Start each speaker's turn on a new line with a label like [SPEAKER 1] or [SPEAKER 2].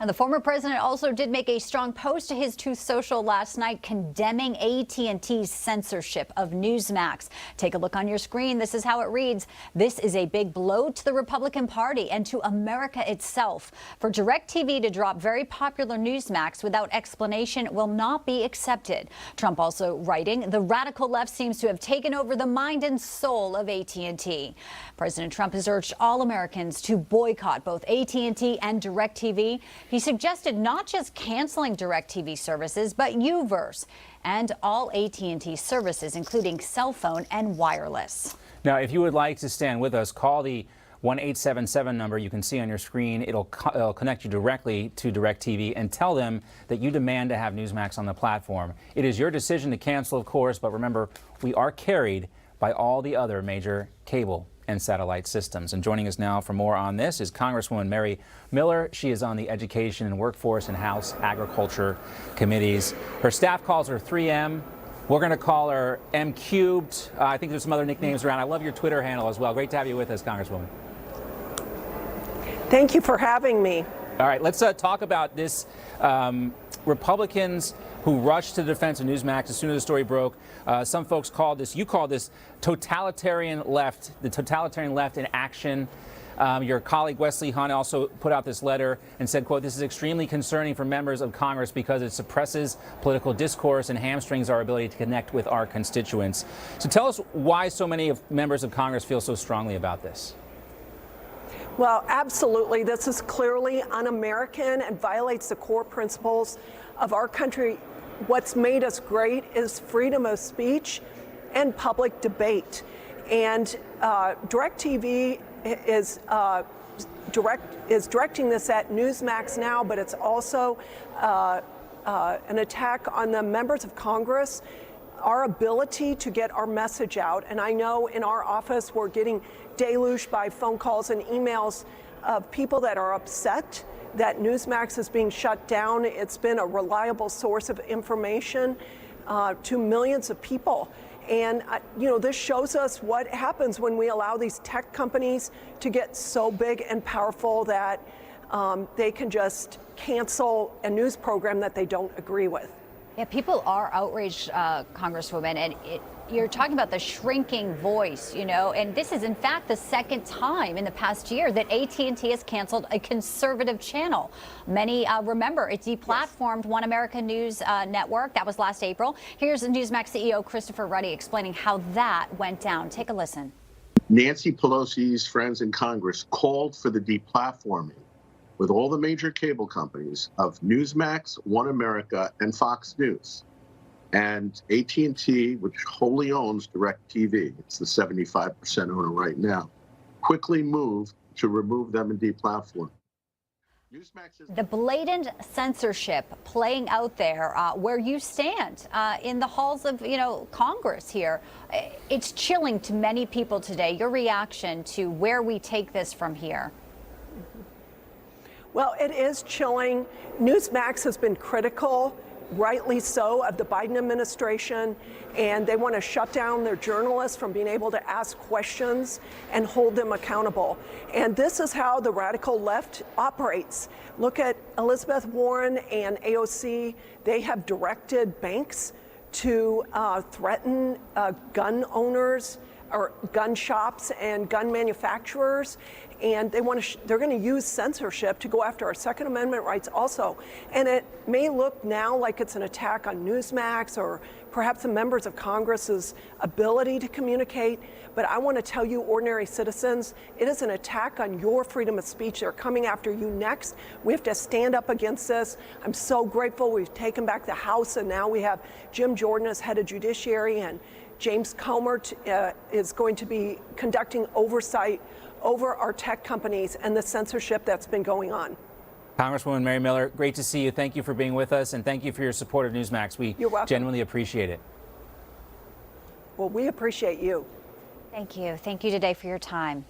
[SPEAKER 1] And the former president also did make a strong post to his Truth Social last night condemning AT&T's censorship of Newsmax. Take a look on your screen. This is how it reads. This is a big blow to the Republican Party and to America itself. For DirecTV to drop very popular Newsmax without explanation will not be accepted. Trump also writing, the radical left seems to have taken over the mind and soul of AT&T. President Trump has urged all Americans to boycott both AT&T and DirecTV. He suggested not just canceling DirecTV services, but UVerse and all AT&T services, including cell phone and wireless.
[SPEAKER 2] Now, if you would like to stand with us, call the 1-877 number you can see on your screen. It'll connect you directly to DirecTV and tell them that you demand to have Newsmax on the platform. It is your decision to cancel, of course, but remember, we are carried by all the other major cable and satellite systems. And joining us now for more on this is Congresswoman Mary Miller. She is on the Education and Workforce and House Agriculture committees. Her staff calls her 3M. We're going to call her M Cubed. I think there's some other nicknames around. I love your Twitter handle as well. Great to have you with us, Congresswoman.
[SPEAKER 3] Thank you for having me.
[SPEAKER 2] All right, let's talk about this. Republicans who rushed to the defense of Newsmax as soon as the story broke. Some folks called this, you called this totalitarian left, the totalitarian left in action. Your colleague Wesley Hunt also put out this letter and said, quote, this is extremely concerning for members of Congress because it suppresses political discourse and hamstrings our ability to connect with our constituents. So tell us why so many members of Congress feel so strongly about this.
[SPEAKER 3] Well, absolutely. This is clearly un-American and violates the core principles of our country. What's made us great is freedom of speech and public debate. And DirecTV is directing this at Newsmax now, but it's also an attack on the members of Congress, our ability to get our message out. And I know in our office we're getting deluged by phone calls and emails of people that are upset that Newsmax is being shut down. It's been a reliable source of information to millions of people. And, you know, this shows us what happens when we allow these tech companies to get so big and powerful that they can just cancel a news program that they don't agree with.
[SPEAKER 1] Yeah, people are outraged, Congresswoman, and you're talking about the shrinking voice, you know, and this is in fact the second time in the past year that AT&T has canceled a conservative channel. Many remember it deplatformed One American News Network. That was last April. Here's Newsmax CEO Christopher Ruddy explaining how that went down. Take a listen.
[SPEAKER 4] Nancy Pelosi's friends in Congress called for the deplatforming with all the major cable companies of Newsmax, One America, and Fox News. And AT&T, which wholly owns DirecTV, it's the 75% owner right now, quickly moved to remove them and deplatform.
[SPEAKER 1] The blatant censorship playing out there where you stand in the halls of, you know, Congress here. It's chilling to many people today. Your reaction to where we take this from here?
[SPEAKER 3] Well, it is chilling. Newsmax has been critical, rightly so, of the Biden administration, and they want to shut down their journalists from being able to ask questions and hold them accountable. And this is how the radical left operates. Look at Elizabeth Warren and AOC. They have directed banks to threaten gun owners or gun shops and gun manufacturers, and they're going to use censorship to go after our Second Amendment rights also. And it may look now like it's an attack on Newsmax or perhaps the members of Congress's ability to communicate, but I want to tell you, ordinary citizens, it is an attack on your freedom of speech. They're coming after you next. We have to stand up against this. I'm so grateful we've taken back the House, and now we have Jim Jordan as head of Judiciary, and James Comer is going to be conducting oversight over our tech companies and the censorship that's been going on.
[SPEAKER 2] Congresswoman Mary Miller, great to see you. Thank you for being with us, and thank you for your support of Newsmax. We genuinely appreciate it.
[SPEAKER 3] Well, we appreciate you.
[SPEAKER 1] Thank you. Thank you today for your time.